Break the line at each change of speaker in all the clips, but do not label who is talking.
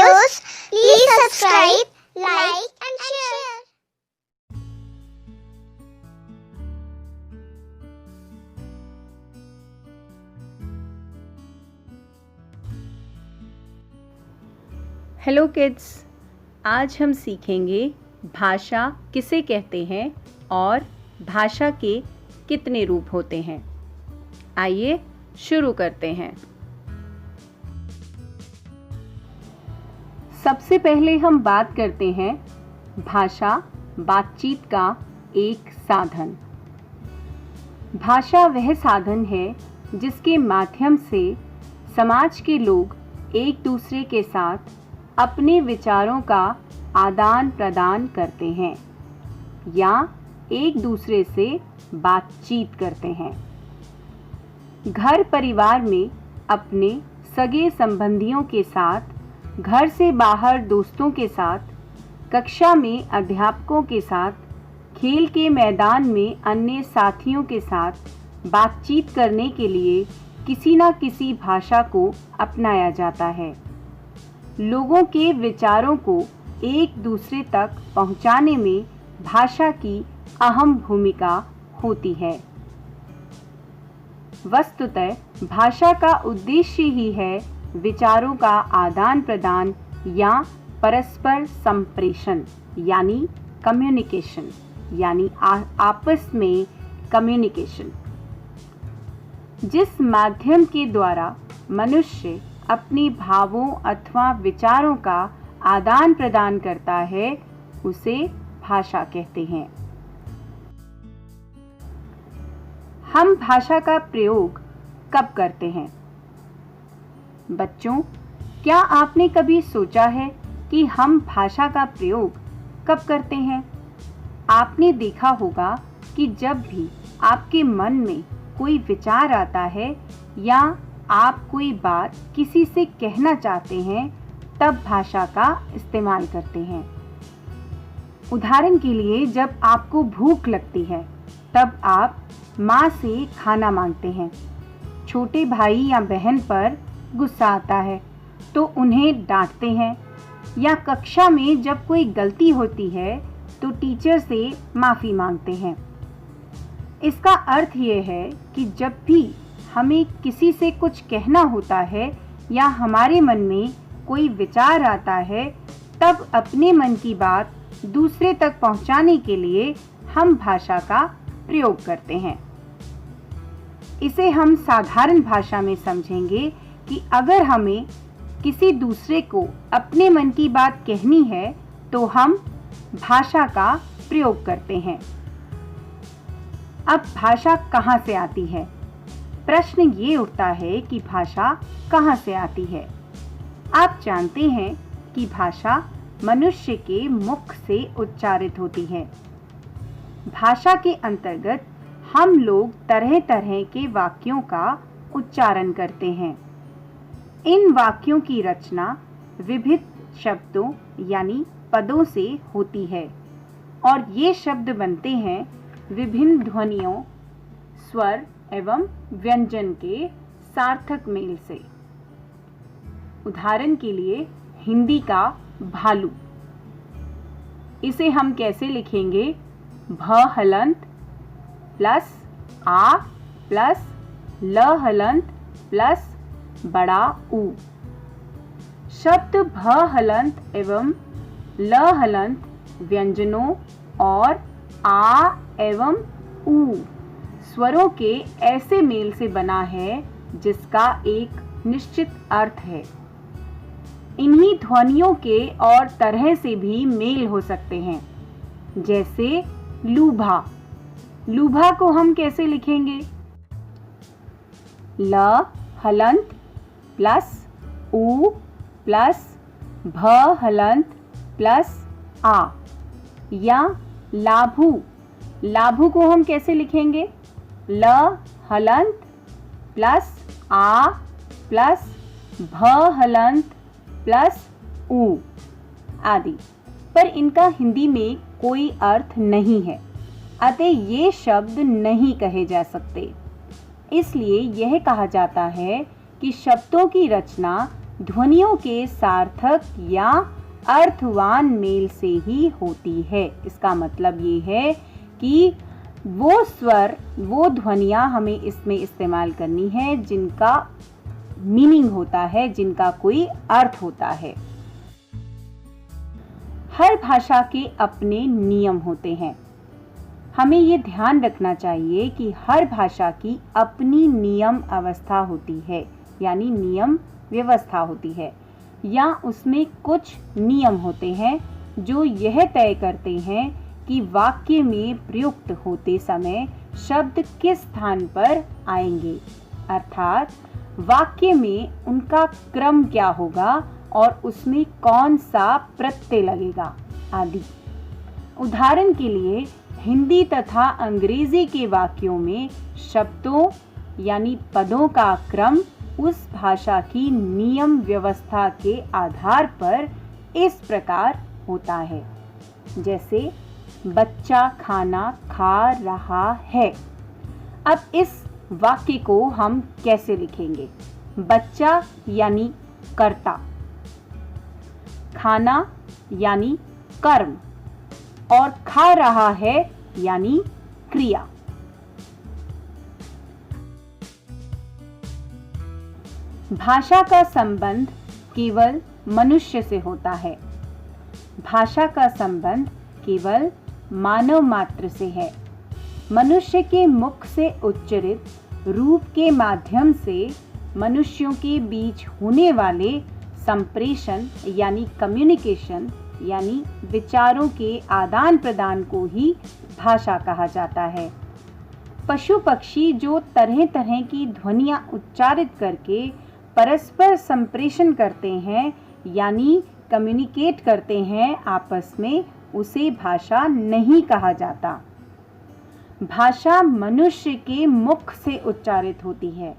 videos, please subscribe, like and share.
Hello kids, आज हम सीखेंगे भाषा किसे कहते हैं और भाषा के कितने रूप होते हैं। आइए शुरू करते हैं। सबसे पहले हम बात करते हैं भाषा बातचीत का एक साधन। भाषा वह साधन है जिसके माध्यम से समाज के लोग एक दूसरे के साथ अपने विचारों का आदान प्रदान करते हैं या एक दूसरे से बातचीत करते हैं। घर परिवार में अपने सगे संबंधियों के साथ, घर से बाहर दोस्तों के साथ, कक्षा में अध्यापकों के साथ, खेल के मैदान में अन्य साथियों के साथ बातचीत करने के लिए किसी न किसी भाषा को अपनाया जाता है। लोगों के विचारों को एक दूसरे तक पहुंचाने में भाषा की अहम भूमिका होती है। वस्तुतः भाषा का उद्देश्य ही है विचारों का आदान प्रदान या परस्पर संप्रेषण यानी कम्युनिकेशन, यानी आपस में कम्युनिकेशन। जिस माध्यम के द्वारा मनुष्य अपने भावों अथवा विचारों का आदान प्रदान करता है उसे भाषा कहते हैं। हम भाषा का प्रयोग कब करते हैं? बच्चों, क्या आपने कभी सोचा है कि हम भाषा का प्रयोग कब करते हैं? आपने देखा होगा कि जब भी आपके मन में कोई विचार आता है या आप कोई बात किसी से कहना चाहते हैं तब भाषा का इस्तेमाल करते हैं। उदाहरण के लिए, जब आपको भूख लगती है तब आप माँ से खाना मांगते हैं। छोटे भाई या बहन पर गुस्सा आता है तो उन्हें डांटते हैं, या कक्षा में जब कोई गलती होती है तो टीचर से माफ़ी मांगते हैं। इसका अर्थ ये है कि जब भी हमें किसी से कुछ कहना होता है या हमारे मन में कोई विचार आता है तब अपने मन की बात दूसरे तक पहुंचाने के लिए हम भाषा का प्रयोग करते हैं। इसे हम साधारण भाषा में समझेंगे कि अगर हमें किसी दूसरे को अपने मन की बात कहनी है तो हम भाषा का प्रयोग करते हैं। अब भाषा कहाँ से आती है? प्रश्न ये उठता है कि भाषा कहाँ से आती है। आप जानते हैं कि भाषा मनुष्य के मुख से उच्चारित होती है। भाषा के अंतर्गत हम लोग तरह तरह के वाक्यों का उच्चारण करते हैं। इन वाक्यों की रचना विविध शब्दों यानी पदों से होती है और ये शब्द बनते हैं विभिन्न ध्वनियों, स्वर एवं व्यंजन के सार्थक मेल से। उदाहरण के लिए, हिंदी का भालू, इसे हम कैसे लिखेंगे? भ हलंत प्लस आ प्लस ल हलंत प्लस बड़ा ऊ। शब्द भ हलंत एवं ल हलंत व्यंजनों और आ एवं ऊ स्वरों के ऐसे मेल से बना है जिसका एक निश्चित अर्थ है। इन्हीं ध्वनियों के और तरह से भी मेल हो सकते हैं, जैसे लूभा। लूभा को हम कैसे लिखेंगे? ल हलंत प्लस ऊ प्लस भ हलंत प्लस आ। या लाभू, लाभू को हम कैसे लिखेंगे? ल हलंत प्लस आ प्लस भ हलंत प्लस ऊ आदि। पर इनका हिंदी में कोई अर्थ नहीं है, अतः ये शब्द नहीं कहे जा सकते। इसलिए यह कहा जाता है कि शब्दों की रचना ध्वनियों के सार्थक या अर्थवान मेल से ही होती है। इसका मतलब ये है कि वो स्वर, वो ध्वनियाँ हमें इसमें इस्तेमाल करनी है जिनका मीनिंग होता है, जिनका कोई अर्थ होता है। हर भाषा के अपने नियम होते हैं। हमें ये ध्यान रखना चाहिए कि हर भाषा की अपनी नियम अवस्था होती है, यानी नियम व्यवस्था होती है, या उसमें कुछ नियम होते हैं जो यह तय करते हैं कि वाक्य में प्रयुक्त होते समय शब्द किस स्थान पर आएंगे, अर्थात वाक्य में उनका क्रम क्या होगा और उसमें कौन सा प्रत्यय लगेगा आदि। उदाहरण के लिए हिंदी तथा अंग्रेजी के वाक्यों में शब्दों यानी पदों का क्रम उस भाषा की नियम व्यवस्था के आधार पर इस प्रकार होता है, जैसे बच्चा खाना खा रहा है। अब इस वाक्य को हम कैसे लिखेंगे? बच्चा यानी कर्ता, खाना यानी कर्म और खा रहा है यानी क्रिया। भाषा का संबंध केवल मनुष्य से होता है। भाषा का संबंध केवल मानव मात्र से है। मनुष्य के मुख से उच्चरित रूप के माध्यम से मनुष्यों के बीच होने वाले संप्रेषण यानी कम्युनिकेशन यानी विचारों के आदान प्रदान को ही भाषा कहा जाता है। पशु पक्षी जो तरह तरह की ध्वनियाँ उच्चारित करके परस्पर संप्रेषण करते हैं यानी कम्युनिकेट करते हैं आपस में, उसे भाषा नहीं कहा जाता। भाषा मनुष्य के मुख से उच्चारित होती है।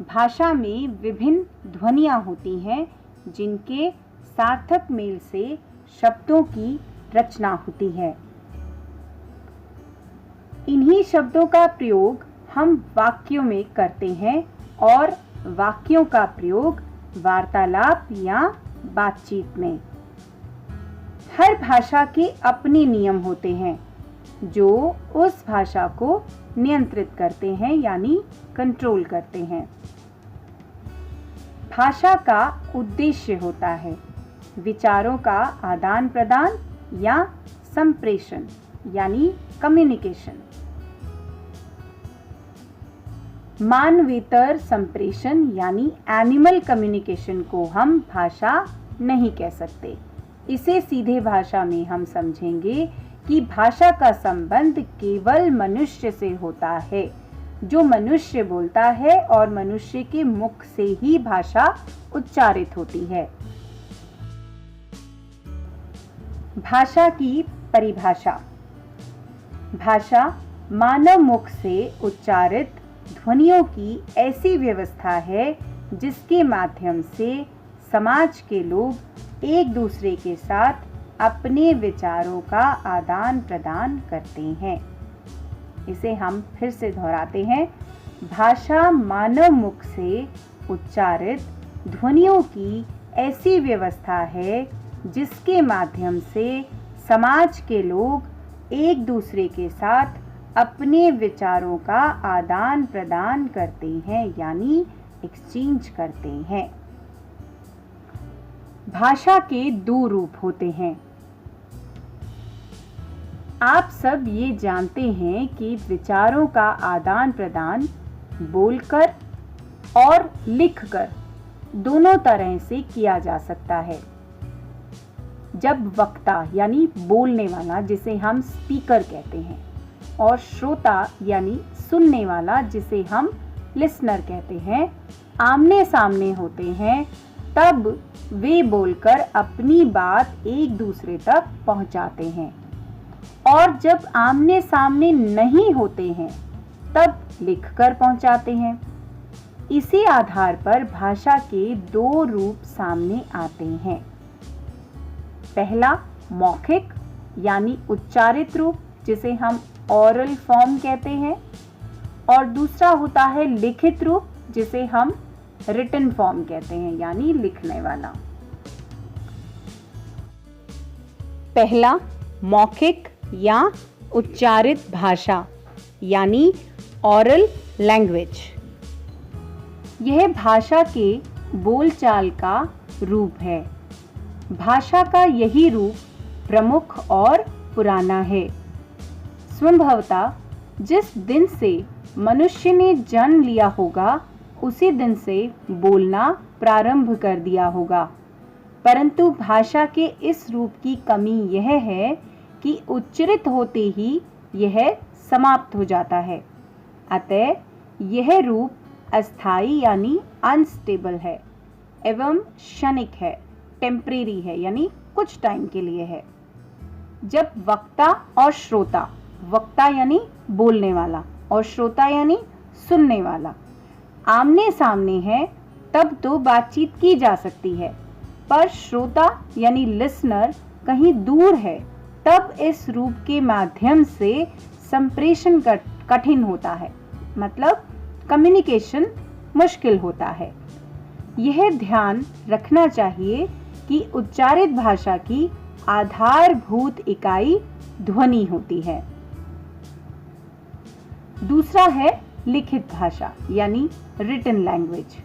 भाषा में विभिन्न ध्वनियाँ होती हैं जिनके सार्थक मेल से शब्दों की रचना होती है। इन्हीं शब्दों का प्रयोग हम वाक्यों में करते हैं और वाक्यों का प्रयोग वार्तालाप या बातचीत में। हर भाषा के अपने नियम होते हैं जो उस भाषा को नियंत्रित करते हैं यानी कंट्रोल करते हैं। भाषा का उद्देश्य होता है विचारों का आदान प्रदान या संप्रेषण यानी कम्युनिकेशन। मानवेतर संप्रेषण यानी एनिमल कम्युनिकेशन को हम भाषा नहीं कह सकते। इसे सीधे भाषा में हम समझेंगे कि भाषा का संबंध केवल मनुष्य से होता है, जो मनुष्य बोलता है और मनुष्य के मुख से ही भाषा उच्चारित होती है। भाषा की परिभाषा। भाषा मानव मुख से उच्चारित ध्वनियों की ऐसी व्यवस्था है जिसके माध्यम से समाज के लोग एक दूसरे के साथ अपने विचारों का आदान प्रदान करते हैं। इसे हम फिर से दोहराते हैं। भाषा मानव मुख से उच्चारित ध्वनियों की ऐसी व्यवस्था है जिसके माध्यम से समाज के लोग एक दूसरे के साथ अपने विचारों का आदान प्रदान करते हैं यानी एक्सचेंज करते हैं। भाषा के दो रूप होते हैं। आप सब ये जानते हैं कि विचारों का आदान प्रदान बोलकर और लिखकर दोनों तरह से किया जा सकता है। जब वक्ता यानी बोलने वाला, जिसे हम स्पीकर कहते हैं, और श्रोता यानी सुनने वाला, जिसे हम लिसनर कहते हैं, आमने सामने होते हैं, तब वे बोलकर अपनी बात एक दूसरे तक पहुंचाते हैं। और जब आमने सामने नहीं होते हैं तब लिखकर पहुंचाते हैं। इसी आधार पर भाषा के दो रूप सामने आते हैं। पहला मौखिक यानी उच्चारित रूप, जिसे हम ओरल फॉर्म कहते हैं, और दूसरा होता है लिखित रूप, जिसे हम रिटन फॉर्म कहते हैं, यानी लिखने वाला। पहला, मौखिक या उच्चारित भाषा यानी ऑरल लैंग्वेज। यह भाषा के बोलचाल का रूप है। भाषा का यही रूप प्रमुख और पुराना है। स्वभावतः जिस दिन से मनुष्य ने जन्म लिया होगा उसी दिन से बोलना प्रारंभ कर दिया होगा, परंतु भाषा के इस रूप की कमी यह है कि उच्चरित होते ही यह समाप्त हो जाता है। अतः यह रूप अस्थाई यानी अनस्टेबल है एवं क्षणिक है, टेम्परेरी है, यानी कुछ टाइम के लिए है। जब वक्ता और श्रोता, वक्ता यानी बोलने वाला और श्रोता यानी सुनने वाला, आमने सामने है तब तो बातचीत की जा सकती है, पर श्रोता यानी लिसनर कहीं दूर है तब इस रूप के माध्यम से संप्रेषण कठिन होता है, मतलब कम्युनिकेशन मुश्किल होता है। यह ध्यान रखना चाहिए कि उच्चारित भाषा की आधारभूत इकाई ध्वनि होती है। दूसरा है लिखित भाषा यानी रिटन लैंग्वेज।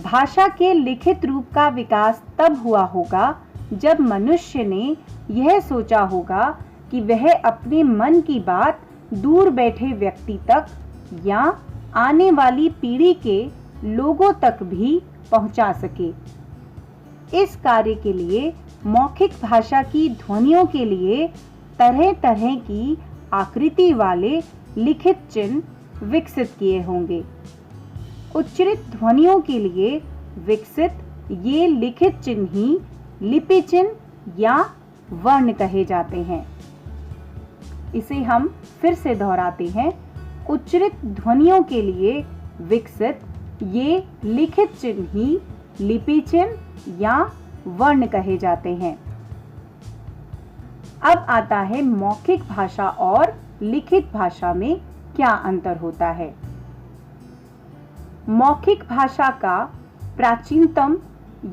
भाषा के लिखित रूप का विकास तब हुआ होगा जब मनुष्य ने यह सोचा होगा कि वह अपने मन की बात दूर बैठे व्यक्ति तक या आने वाली पीढ़ी के लोगों तक भी पहुंचा सके। इस कार्य के लिए मौखिक भाषा की ध्वनियों के लिए तरह तरह की आकृति वाले लिखित चिन्ह विकसित किए होंगे। उच्चरित ध्वनियों के लिए विकसित ये लिखित चिन्ह ही लिपि चिन्ह या वर्ण कहे जाते हैं। इसे हम फिर से दोहराते हैं। उच्चरित ध्वनियों के लिए विकसित ये लिखित चिन्ह ही लिपि चिन्ह या वर्ण कहे जाते हैं। अब आता है मौखिक भाषा और लिखित भाषा में क्या अंतर होता है। मौखिक भाषा का प्राचीनतम,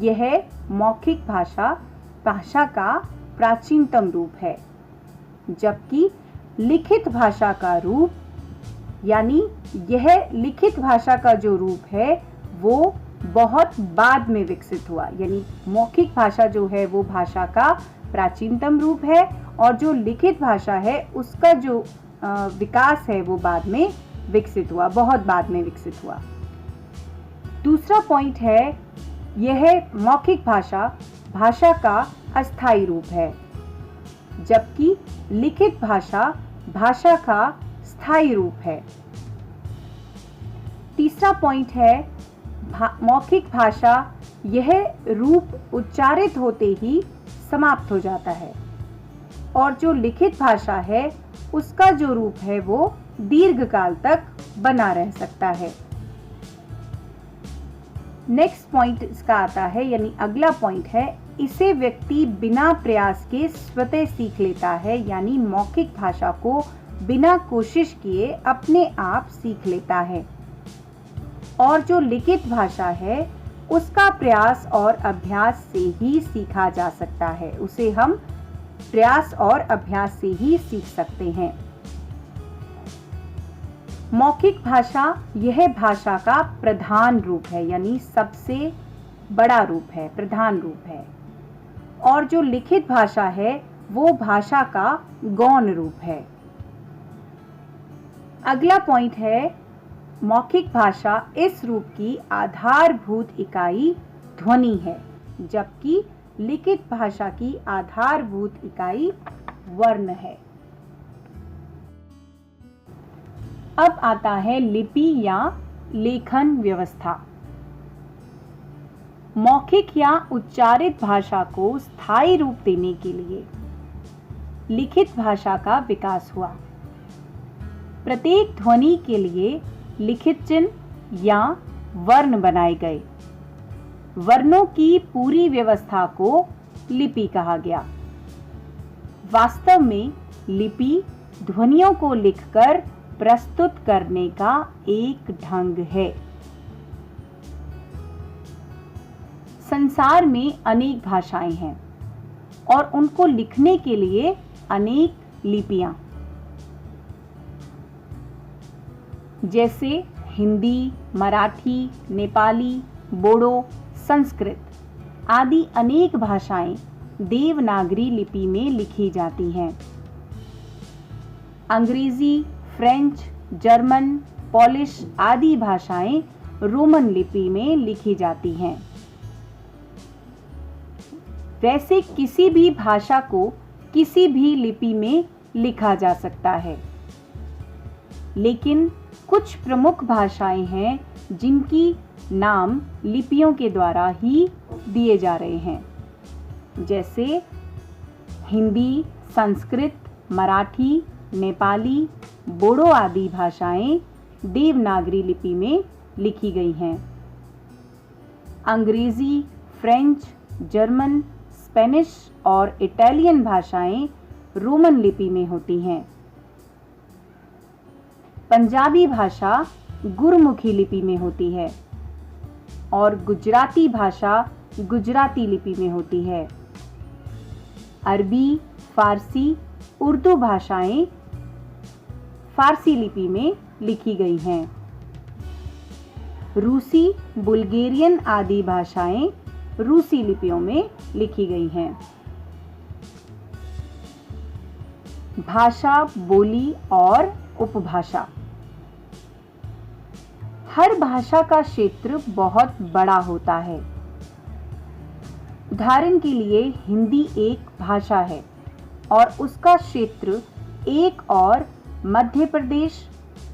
यह मौखिक भाषा का प्राचीनतम रूप है, जबकि लिखित भाषा का रूप यानी यह लिखित भाषा का जो रूप है वो बहुत बाद में विकसित हुआ। यानी मौखिक भाषा जो है वो भाषा का प्राचीनतम रूप है और जो लिखित भाषा है उसका जो विकास है वो बाद में विकसित हुआ, बहुत बाद में विकसित हुआ। दूसरा पॉइंट है, यह मौखिक भाषा का अस्थायी रूप है, जबकि लिखित भाषा का स्थायी रूप है। तीसरा पॉइंट है, मौखिक भाषा यह रूप उच्चारित होते ही समाप्त हो जाता है और जो लिखित भाषा है उसका जो रूप है वो दीर्घकाल तक बना रह सकता है। नेक्स्ट पॉइंट इसका आता है, यानी अगला पॉइंट है, इसे व्यक्ति बिना प्रयास के स्वतः सीख लेता है, यानी मौखिक भाषा को बिना कोशिश किए अपने आप सीख लेता है। और जो लिखित भाषा है उसका प्रयास और अभ्यास से ही सीखा जा सकता है, उसे हम प्रयास और अभ्यास से ही सीख सकते हैं। मौखिक भाषा यह भाषा का प्रधान रूप है, यानी सबसे बड़ा रूप है, प्रधान रूप है। और जो लिखित भाषा है वो भाषा का गौण रूप है। अगला पॉइंट है, मौखिक भाषा इस रूप की आधारभूत इकाई ध्वनि है, जबकि लिखित भाषा की आधारभूत इकाई वर्ण है। अब आता है लिपि या लेखन व्यवस्था। मौखिक या उच्चारित भाषा को स्थायी रूप देने के लिए लिखित भाषा का विकास हुआ। प्रत्येक ध्वनि के लिए लिखित चिन्ह या वर्ण बनाए गए। वर्णों की पूरी व्यवस्था को लिपि कहा गया। वास्तव में लिपि ध्वनियों को लिखकर प्रस्तुत करने का एक ढंग है। संसार में अनेक भाषाएं हैं और उनको लिखने के लिए अनेक लिपियां, जैसे हिंदी, मराठी, नेपाली, बोडो, संस्कृत आदि अनेक भाषाएं देवनागरी लिपि में लिखी जाती हैं। अंग्रेजी, फ्रेंच, जर्मन, पोलिश आदि भाषाएं रोमन लिपि में लिखी जाती हैं। वैसे किसी भी भाषा को किसी भी लिपि में लिखा जा सकता है, लेकिन कुछ प्रमुख भाषाएं हैं जिनकी नाम लिपियों के द्वारा ही दिए जा रहे हैं, जैसे हिंदी, संस्कृत, मराठी, नेपाली, बोडो आदि भाषाएं देवनागरी लिपि में लिखी गई हैं। अंग्रेजी, फ्रेंच, जर्मन, स्पेनिश और इटालियन भाषाएं रोमन लिपि में होती हैं। पंजाबी भाषा गुरमुखी लिपि में होती है और गुजराती भाषा गुजराती लिपि में होती है। अरबी, फारसी, उर्दू भाषाएं फारसी लिपि में लिखी गई हैं। रूसी, बुल्गेरियन आदि भाषाएं रूसी लिपियों में लिखी गई हैं। भाषा, बोली और उपभाषा। हर भाषा का क्षेत्र बहुत बड़ा होता है। उदाहरण के लिए हिंदी एक भाषा है और उसका क्षेत्र एक और मध्य प्रदेश,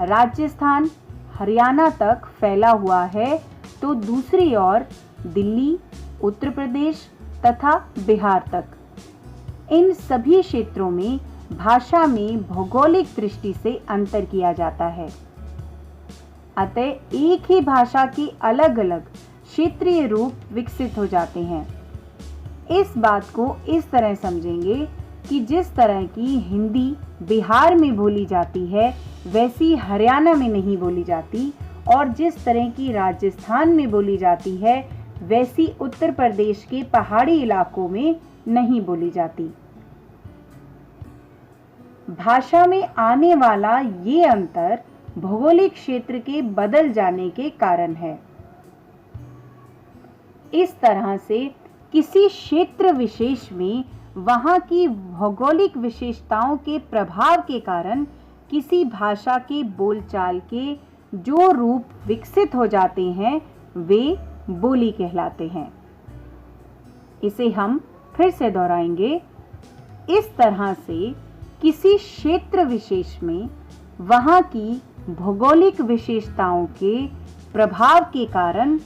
राजस्थान, हरियाणा तक फैला हुआ है, तो दूसरी ओर दिल्ली, उत्तर प्रदेश तथा बिहार तक। इन सभी क्षेत्रों में भाषा में भौगोलिक दृष्टि से अंतर किया जाता है। अतः एक ही भाषा के अलग अलग क्षेत्रीय रूप विकसित हो जाते हैं। इस बात को इस तरह समझेंगे कि जिस तरह की हिंदी बिहार में बोली जाती है वैसी हरियाणा में नहीं बोली जाती, और जिस तरह की राजस्थान में बोली जाती है वैसी उत्तर प्रदेश के पहाड़ी इलाकों में नहीं बोली जाती। भाषा में आने वाला ये अंतर भौगोलिक क्षेत्र के बदल जाने के कारण है। इस तरह से किसी क्षेत्र विशेष में वहां की भौगोलिक विशेषताओं के प्रभाव के कारण किसी भाषा के बोलचाल के जो रूप विकसित हो जाते हैं वे बोली कहलाते हैं। इसे हम फिर से दोहराएंगे। इस तरह से किसी क्षेत्र विशेष में वहां की भौगोलिक विशेषताओं के प्रभाव के कारण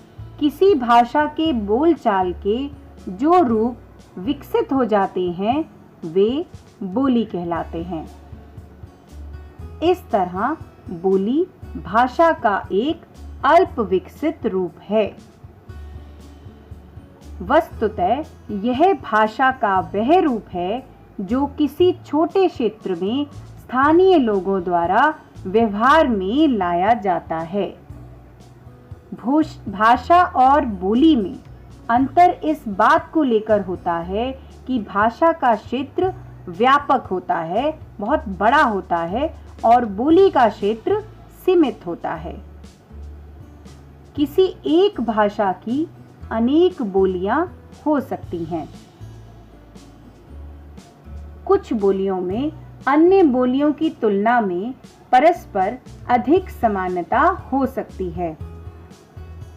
किसी भाषा के बोलचाल के जो रूप विकसित हो जाते हैं वे बोली कहलाते हैं। इस तरह बोली भाषा का एक अल्प विकसित रूप है। वस्तुतः यह भाषा का वह रूप है जो किसी छोटे क्षेत्र में स्थानीय लोगों द्वारा व्यवहार में लाया जाता है। भाषा और बोली में अंतर इस बात को लेकर होता है कि भाषा का क्षेत्र व्यापक होता है, बहुत बड़ा होता है, और बोली का क्षेत्र सीमित होता है। किसी एक भाषा की अनेक बोलियां हो सकती हैं। कुछ बोलियों में अन्य बोलियों की तुलना में परस्पर अधिक समानता हो सकती है।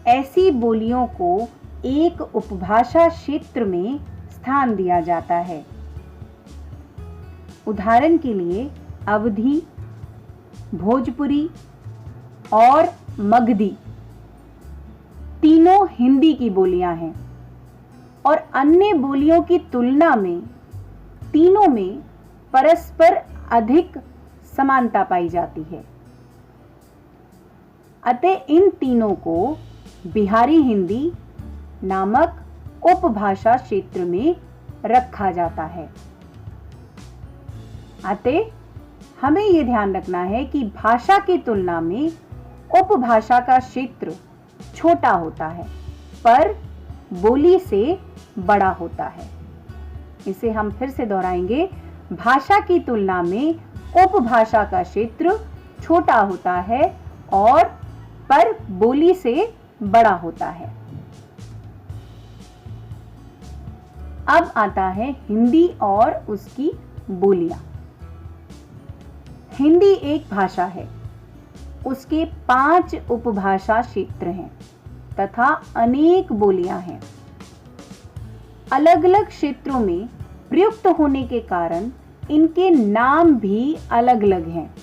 ऐसी बोलियों को एक उपभाषा क्षेत्र में स्थान दिया जाता है। उदाहरण के लिए अवधी, भोजपुरी और मगधी तीनों हिंदी की बोलियां हैं और अन्य बोलियों की तुलना में तीनों में परस्पर अधिक समानता पाई जाती है। अतः इन तीनों को बिहारी हिंदी नामक उपभाषा क्षेत्र में रखा जाता है। अतः हमें यह ध्यान रखना है कि भाषा की तुलना में उपभाषा का क्षेत्र छोटा होता है, पर बोली से बड़ा होता है। इसे हम फिर से दोहराएंगे। भाषा की तुलना में उपभाषा का क्षेत्र छोटा होता है और पर बोली से बड़ा होता है। अब आता है हिंदी और उसकी बोलियां। हिंदी एक भाषा है। उसके 5 उपभाषा क्षेत्र हैं तथा अनेक बोलियां हैं। अलग अलग क्षेत्रों में प्रयुक्त होने के कारण इनके नाम भी अलग अलग हैं।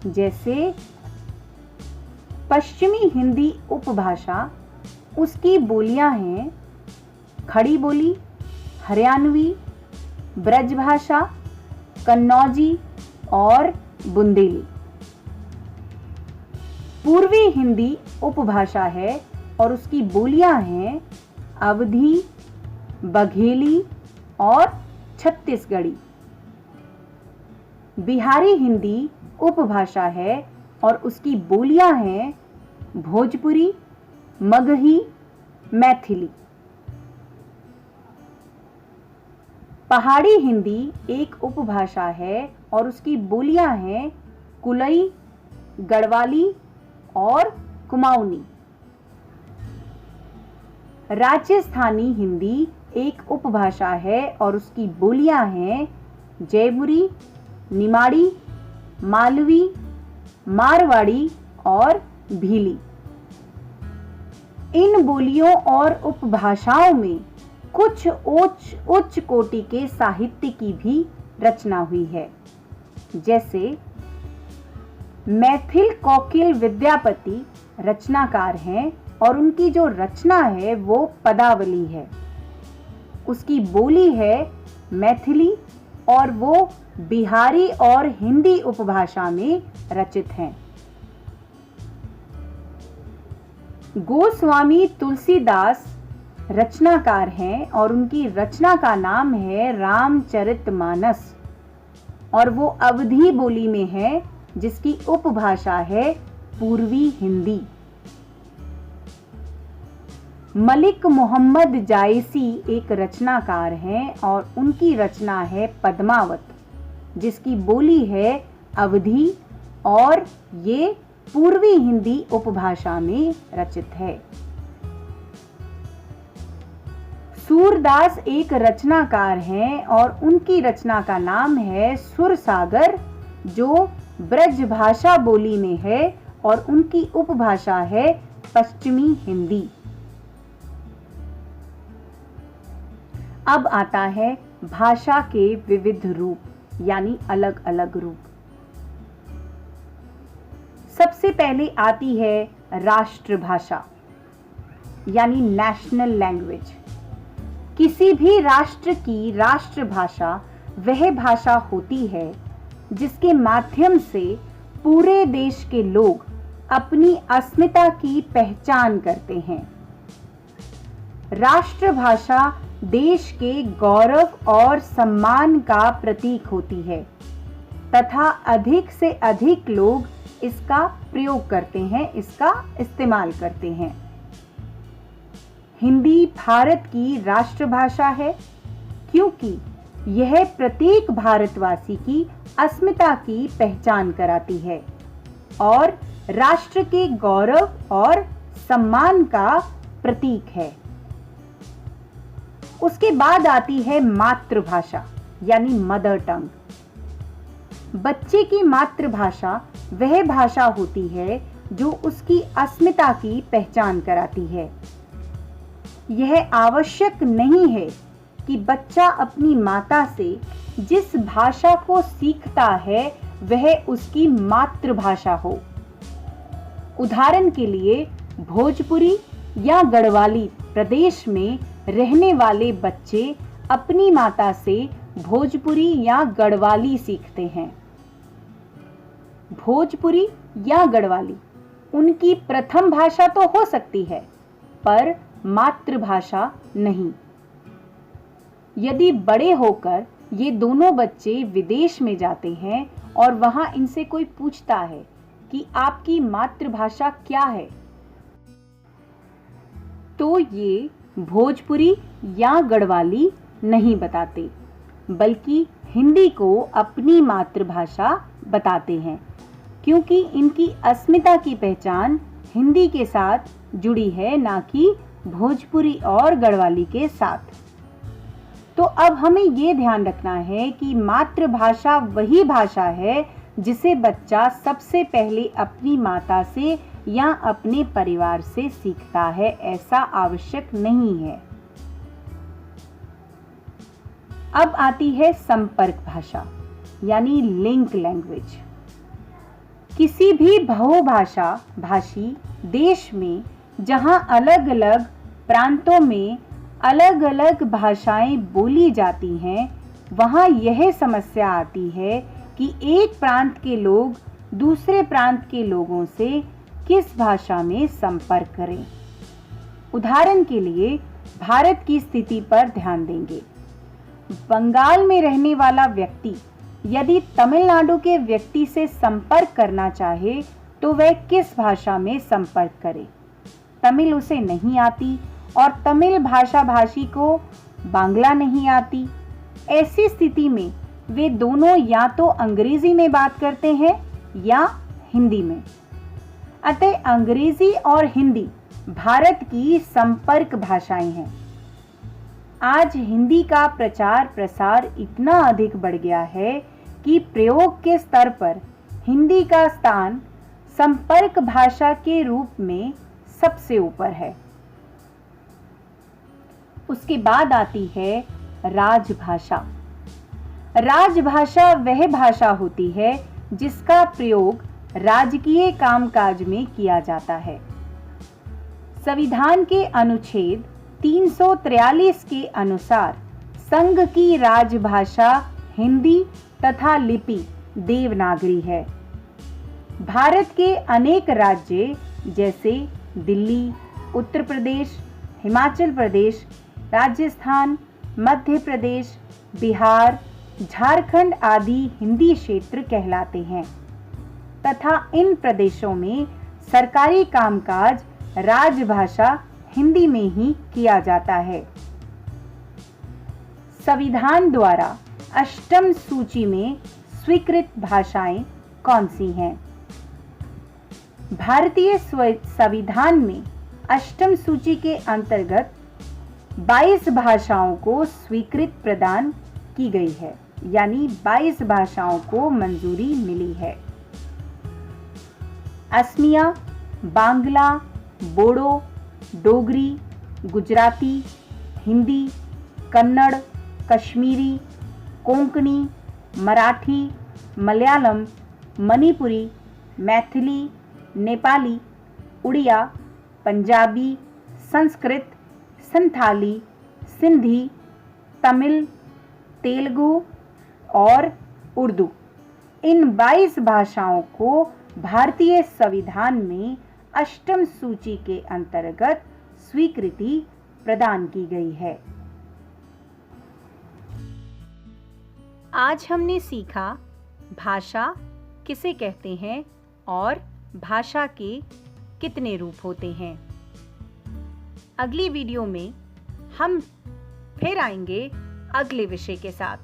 जैसे पश्चिमी हिंदी उपभाषा, उसकी बोलियां हैं खड़ी बोली, हरियाणवी, ब्रजभाषा, कन्नौजी और बुंदेली। पूर्वी हिंदी उपभाषा है और उसकी बोलियां हैं अवधी, बघेली और छत्तीसगढ़ी। बिहारी हिंदी उपभाषा है और उसकी बोलियां हैं भोजपुरी, मगही, मैथिली। पहाड़ी हिंदी एक उपभाषा है और उसकी बोलियां हैं कुलई, गढ़वाली और कुमाऊनी। राजस्थानी हिंदी एक उपभाषा है और उसकी बोलियां हैं जयपुरी, निमाड़ी, मालवी, मारवाड़ी और भीली। इन बोलियों और उपभाषाओं में कुछ उच्च कोटि के साहित्य की भी रचना हुई है। जैसे मैथिल कोकिल विद्यापति रचनाकार हैं और उनकी जो रचना है वो पदावली है। उसकी बोली है मैथिली और वो बिहारी और हिंदी उपभाषा में रचित हैं। गोस्वामी तुलसीदास रचनाकार हैं और उनकी रचना का नाम है रामचरितमानस और वो अवधी बोली में है जिसकी उपभाषा है पूर्वी हिंदी। मलिक मोहम्मद जायसी एक रचनाकार हैं और उनकी रचना है पद्मावत जिसकी बोली है अवधी और ये पूर्वी हिंदी उपभाषा में रचित है। सूरदास एक रचनाकार हैं और उनकी रचना का नाम है सुरसागर जो ब्रजभाषा बोली में है और उनकी उपभाषा है पश्चिमी हिंदी। अब आता है भाषा के विविध रूप यानी अलग अलग रूप। सबसे पहले आती है राष्ट्रभाषा यानी नेशनल लैंग्वेज। किसी भी राष्ट्र की राष्ट्रभाषा वह भाषा होती है जिसके माध्यम से पूरे देश के लोग अपनी अस्मिता की पहचान करते हैं। राष्ट्रभाषा देश के गौरव और सम्मान का प्रतीक होती है तथा अधिक से अधिक लोग इसका प्रयोग करते हैं, इसका इस्तेमाल करते हैं। हिंदी भारत की राष्ट्रभाषा है क्योंकि यह प्रत्येक भारतवासी की अस्मिता की पहचान कराती है और राष्ट्र के गौरव और सम्मान का प्रतीक है। उसके बाद आती है मातृभाषा यानी मदर टंग। बच्चे की मातृभाषा वह भाषा होती है जो उसकी अस्मिता की पहचान कराती है। यह आवश्यक नहीं है कि बच्चा अपनी माता से जिस भाषा को सीखता है वह उसकी मातृभाषा हो। उदाहरण के लिए भोजपुरी या गढ़वाली प्रदेश में रहने वाले बच्चे अपनी माता से भोजपुरी या गढ़वाली सीखते हैं। भोजपुरी या गढ़वाली उनकी प्रथम भाषा तो हो सकती है पर मातृभाषा नहीं। यदि बड़े होकर ये दोनों बच्चे विदेश में जाते हैं और वहां इनसे कोई पूछता है कि आपकी मातृभाषा क्या है तो ये भोजपुरी या गढ़वाली नहीं बताते, बल्कि हिंदी को अपनी मातृभाषा बताते हैं, क्योंकि इनकी अस्मिता की पहचान हिंदी के साथ जुड़ी है, ना कि भोजपुरी और गढ़वाली के साथ। तो अब हमें ये ध्यान रखना है कि मातृभाषा वही भाषा है जिसे बच्चा सबसे पहले अपनी माता से या अपने परिवार से सीखता है, ऐसा आवश्यक नहीं है। अब आती है संपर्क भाषा यानी लिंक लैंग्वेज। किसी भी बहुभाषा भाषी देश में जहां अलग अलग प्रांतों में अलग अलग भाषाएं बोली जाती हैं, वहां यह समस्या आती है कि एक प्रांत के लोग दूसरे प्रांत के लोगों से किस भाषा में संपर्क करें। उदाहरण के लिए भारत की स्थिति पर ध्यान देंगे। बंगाल में रहने वाला व्यक्ति यदि तमिलनाडु के व्यक्ति से संपर्क करना चाहे तो वह किस भाषा में संपर्क करे। तमिल उसे नहीं आती और तमिल भाषा भाषी को बांग्ला नहीं आती। ऐसी स्थिति में वे दोनों या तो अंग्रेजी में बात करते हैं या हिंदी में। अतः अंग्रेजी और हिंदी भारत की संपर्क भाषाएं हैं। आज हिंदी का प्रचार प्रसार इतना अधिक बढ़ गया है कि प्रयोग के स्तर पर हिंदी का स्थान संपर्क भाषा के रूप में सबसे ऊपर है। उसके बाद आती है राजभाषा। राजभाषा वह भाषा होती है जिसका प्रयोग राजकीय कामकाज में किया जाता है। संविधान के अनुच्छेद 343 के अनुसार संघ की राजभाषा हिंदी तथा लिपि देवनागरी है। भारत के अनेक राज्य जैसे दिल्ली, उत्तर प्रदेश, हिमाचल प्रदेश, राजस्थान, मध्य प्रदेश, बिहार, झारखंड आदि हिंदी क्षेत्र कहलाते हैं तथा इन प्रदेशों में सरकारी कामकाज राजभाषा हिंदी में ही किया जाता है। संविधान द्वारा अष्टम सूची में स्वीकृत भाषाएं कौन सी हैं? भारतीय संविधान में अष्टम सूची के अंतर्गत 22 भाषाओं को स्वीकृत प्रदान की गई है, यानी 22 भाषाओं को मंजूरी मिली है। असमिया, बांग्ला, बोडो, डोगरी, गुजराती, हिंदी, कन्नड़, कश्मीरी, कोंकणी, मराठी, मलयालम, मणिपुरी, मैथिली, नेपाली, उड़िया, पंजाबी, संस्कृत, संथाली, सिंधी, तमिल, तेलुगु और उर्दू, इन 22 भाषाओं को भारतीय संविधान में अष्टम सूची के अंतर्गत स्वीकृति प्रदान की गई है। आज हमने सीखा भाषा किसे कहते हैं और भाषा के कितने रूप होते हैं। अगली वीडियो में हम फिर आएंगे अगले विषय के साथ।